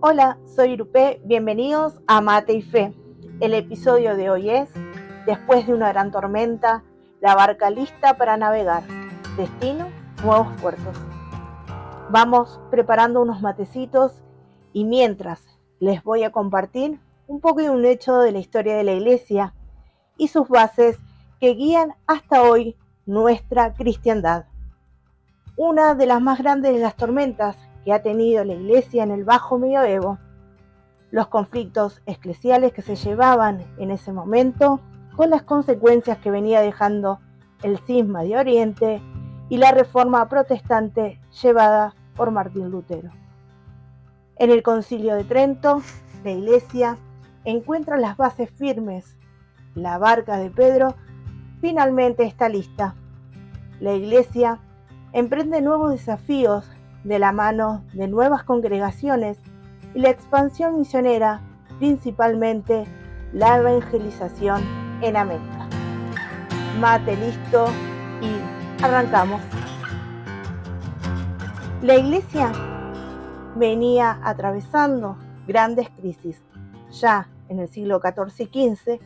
Hola, soy Irupé, bienvenidos a Mate y Fe. El episodio de hoy es, después de una gran tormenta, la barca lista para navegar. Destino, nuevos puertos. Vamos preparando unos matecitos y mientras les voy a compartir un poco de un hecho de la historia de la iglesia y sus bases que guían hasta hoy nuestra cristiandad. Una de las más grandes de las tormentas que ha tenido la iglesia en el bajo medioevo, los conflictos eclesiales que se llevaban en ese momento, con las consecuencias que venía dejando el cisma de Oriente y la reforma protestante llevada por Martín Lutero. En el Concilio de Trento, la iglesia encuentra las bases firmes. La barca de Pedro finalmente está lista. La iglesia emprende nuevos desafíos de la mano de nuevas congregaciones y la expansión misionera, principalmente la evangelización en América. Mate listo y arrancamos. La iglesia venía atravesando grandes crisis. Ya en el siglo XIV y XV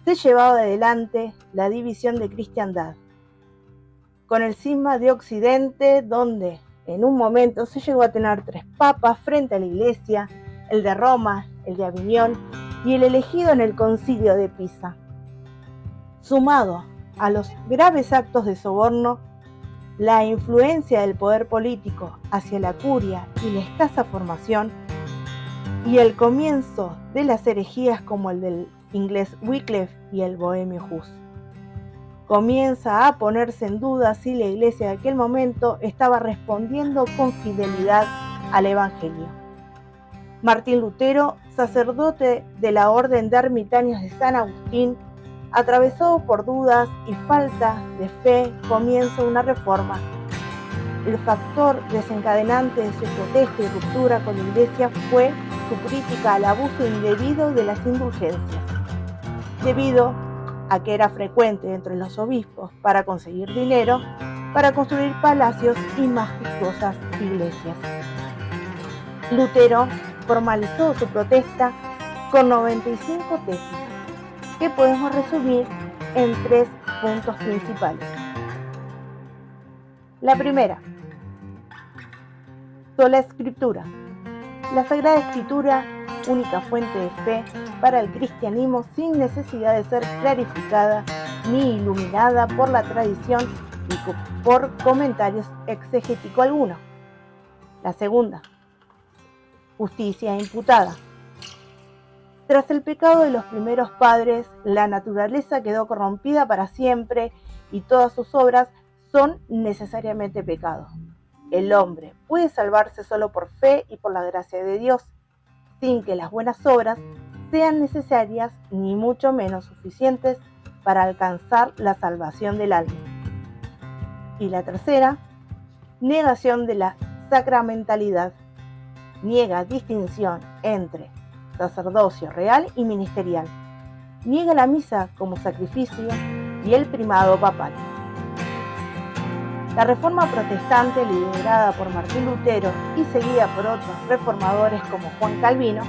se llevaba adelante la división de cristiandad, con el cisma de Occidente, donde en un momento se llegó a tener 3 papas frente a la iglesia, el de Roma, el de Aviñón y el elegido en el concilio de Pisa. Sumado a los graves actos de soborno, la influencia del poder político hacia la curia y la escasa formación, y el comienzo de las herejías como el del inglés Wycliffe y el bohemio Hus. Comienza a ponerse en duda si la iglesia de aquel momento estaba respondiendo con fidelidad al Evangelio. Martín Lutero, sacerdote de la Orden de Ermitaños de San Agustín, atravesado por dudas y falta de fe, comienza una reforma. El factor desencadenante de su protesta y ruptura con la iglesia fue su crítica al abuso indebido de las indulgencias, debido a que era frecuente entre los obispos para conseguir dinero para construir palacios y majestuosas iglesias. Lutero formalizó su protesta con 95 tesis, que podemos resumir en 3 puntos principales. La primera, sola escritura. La Sagrada Escritura, única fuente de fe para el cristianismo sin necesidad de ser clarificada ni iluminada por la tradición y por comentarios exegéticos alguno. La segunda, justicia imputada. Tras el pecado de los primeros padres, la naturaleza quedó corrompida para siempre y todas sus obras son necesariamente pecado. El hombre puede salvarse solo por fe y por la gracia de Dios, sin que las buenas obras sean necesarias ni mucho menos suficientes para alcanzar la salvación del alma. Y la tercera, negación de la sacramentalidad. Niega distinción entre sacerdocio real y ministerial. Niega la misa como sacrificio y el primado papal. La reforma protestante, liderada por Martín Lutero y seguida por otros reformadores como Juan Calvino,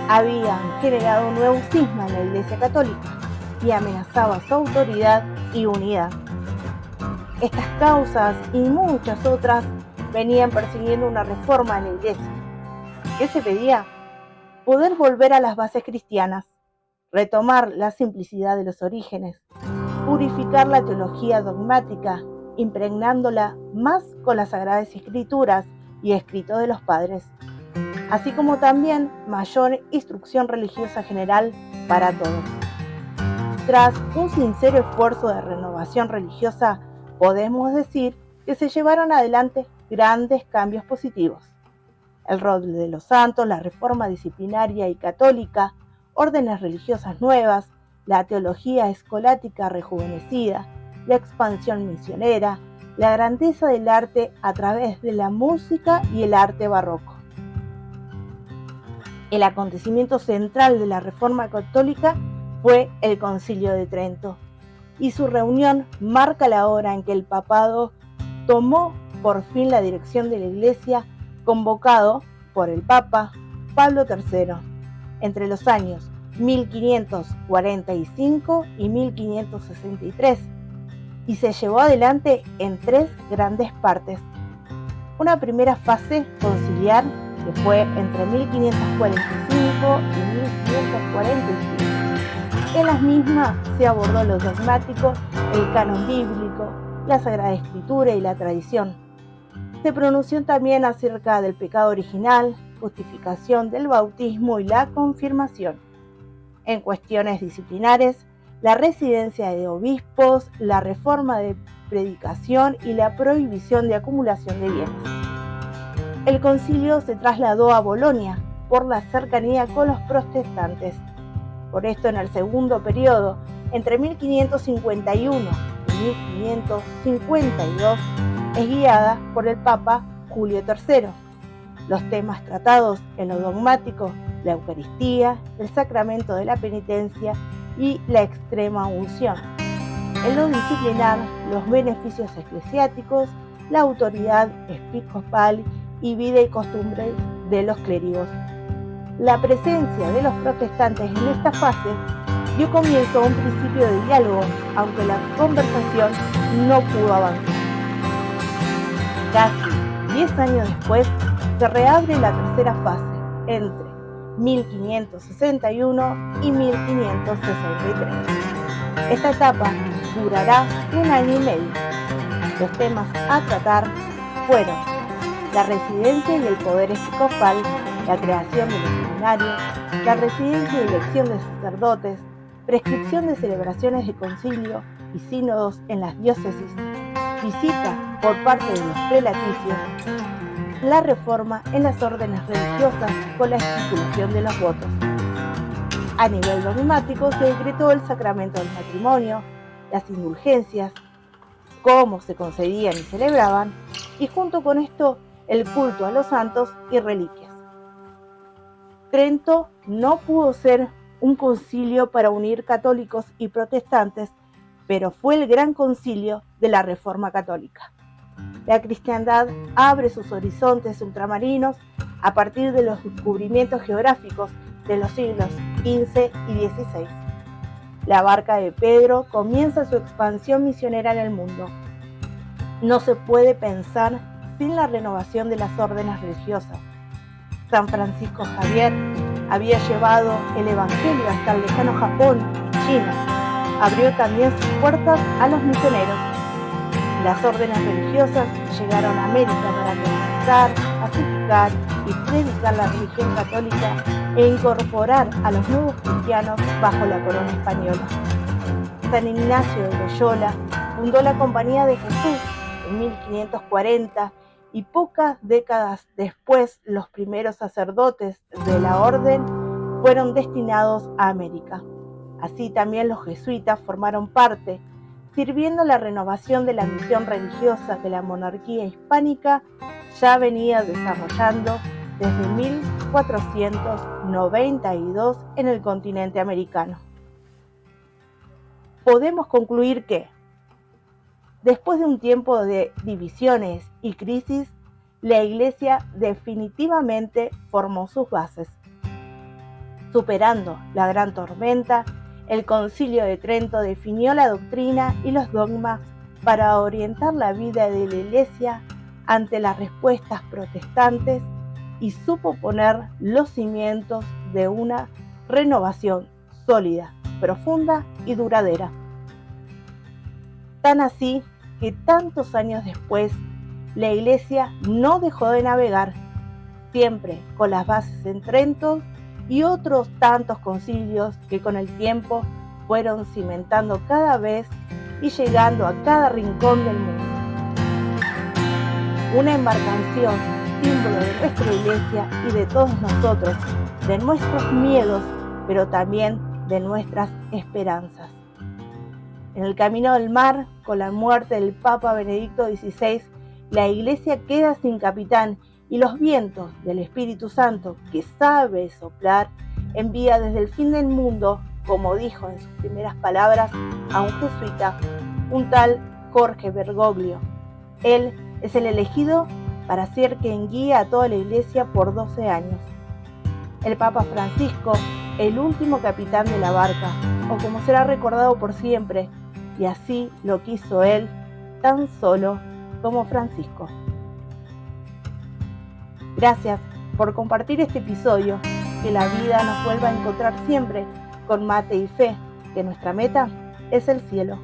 habían generado un nuevo cisma en la Iglesia Católica y amenazaba su autoridad y unidad. Estas causas y muchas otras venían persiguiendo una reforma en la Iglesia. ¿Qué se pedía? Poder volver a las bases cristianas, retomar la simplicidad de los orígenes, purificar la teología dogmática, impregnándola más con las Sagradas Escrituras y escritos de los padres, así como también mayor instrucción religiosa general para todos. Tras un sincero esfuerzo de renovación religiosa, podemos decir que se llevaron adelante grandes cambios positivos. El rol de los santos, la reforma disciplinaria y católica, órdenes religiosas nuevas, la teología escolástica rejuvenecida, la expansión misionera, la grandeza del arte a través de la música y el arte barroco. El acontecimiento central de la Reforma Católica fue el Concilio de Trento, y su reunión marca la hora en que el papado tomó por fin la dirección de la Iglesia, convocado por el Papa Pablo III entre los años 1545 y 1563 y se llevó adelante en 3 grandes partes. Una primera fase conciliar que fue entre 1545 y 1545. En las mismas se abordó lo dogmático, el canon bíblico, la Sagrada Escritura y la tradición. Se pronunció también acerca del pecado original, justificación del bautismo y la confirmación. En cuestiones disciplinares, la residencia de obispos, la reforma de predicación y la prohibición de acumulación de bienes. El concilio se trasladó a Bolonia por la cercanía con los protestantes. Por esto, en el segundo periodo, entre 1551 y 1552, es guiada por el Papa Julio III. Los temas tratados en lo dogmático, la Eucaristía, el sacramento de la penitencia y la extrema unción. En lo disciplinar, los beneficios eclesiásticos, la autoridad episcopal y vida y costumbres de los clérigos. La presencia de los protestantes en esta fase dio comienzo a un principio de diálogo, aunque la conversación no pudo avanzar. Casi 10 años después, se reabre la tercera fase, entre 1561 y 1563. Esta etapa durará 1 año y medio. Los temas a tratar fueron la residencia y el poder episcopal, la creación de los seminarios, la residencia y elección de sacerdotes, prescripción de celebraciones de concilio y sínodos en las diócesis, visita por parte de los prelaticios, la reforma en las órdenes religiosas con la estipulación de los votos. A nivel dogmático se decretó el sacramento del matrimonio, las indulgencias, cómo se concedían y celebraban, y junto con esto el culto a los santos y reliquias. Trento no pudo ser un concilio para unir católicos y protestantes, pero fue el gran concilio de la Reforma Católica. La cristiandad abre sus horizontes ultramarinos a partir de los descubrimientos geográficos de los siglos XV y XVI. La barca de Pedro comienza su expansión misionera en el mundo. No se puede pensar sin la renovación de las órdenes religiosas. San Francisco Javier había llevado el Evangelio hasta el lejano Japón y China. Abrió también sus puertas a los misioneros. Las órdenes religiosas llegaron a América para conquistar, pacificar y predicar la religión católica e incorporar a los nuevos cristianos bajo la corona española. San Ignacio de Loyola fundó la Compañía de Jesús en 1540 y pocas décadas después los primeros sacerdotes de la orden fueron destinados a América. Así también los jesuitas formaron parte, sirviendo la renovación de la misión religiosa que la monarquía hispánica ya venía desarrollando desde 1492 en el continente americano. Podemos concluir que, después de un tiempo de divisiones y crisis, la Iglesia definitivamente formó sus bases. Superando la gran tormenta, el Concilio de Trento definió la doctrina y los dogmas para orientar la vida de la Iglesia ante las respuestas protestantes y supo poner los cimientos de una renovación sólida, profunda y duradera. Tan así que tantos años después, la Iglesia no dejó de navegar, siempre con las bases en Trento y otros tantos concilios que con el tiempo fueron cimentando cada vez y llegando a cada rincón del mundo. Una embarcación, símbolo de nuestra Iglesia y de todos nosotros, de nuestros miedos, pero también de nuestras esperanzas. En el camino del mar, con la muerte del Papa Benedicto XVI, la Iglesia queda sin capitán y los vientos del Espíritu Santo, que sabe soplar, envía desde el fin del mundo, como dijo en sus primeras palabras a un jesuita, un tal Jorge Bergoglio. Él es el elegido para ser quien guía a toda la Iglesia por 12 años. el Papa Francisco, el último capitán de la barca, o como será recordado por siempre, y así lo quiso él, tan solo como Francisco. Gracias por compartir este episodio, que la vida nos vuelva a encontrar siempre con mate y fe, que nuestra meta es el cielo.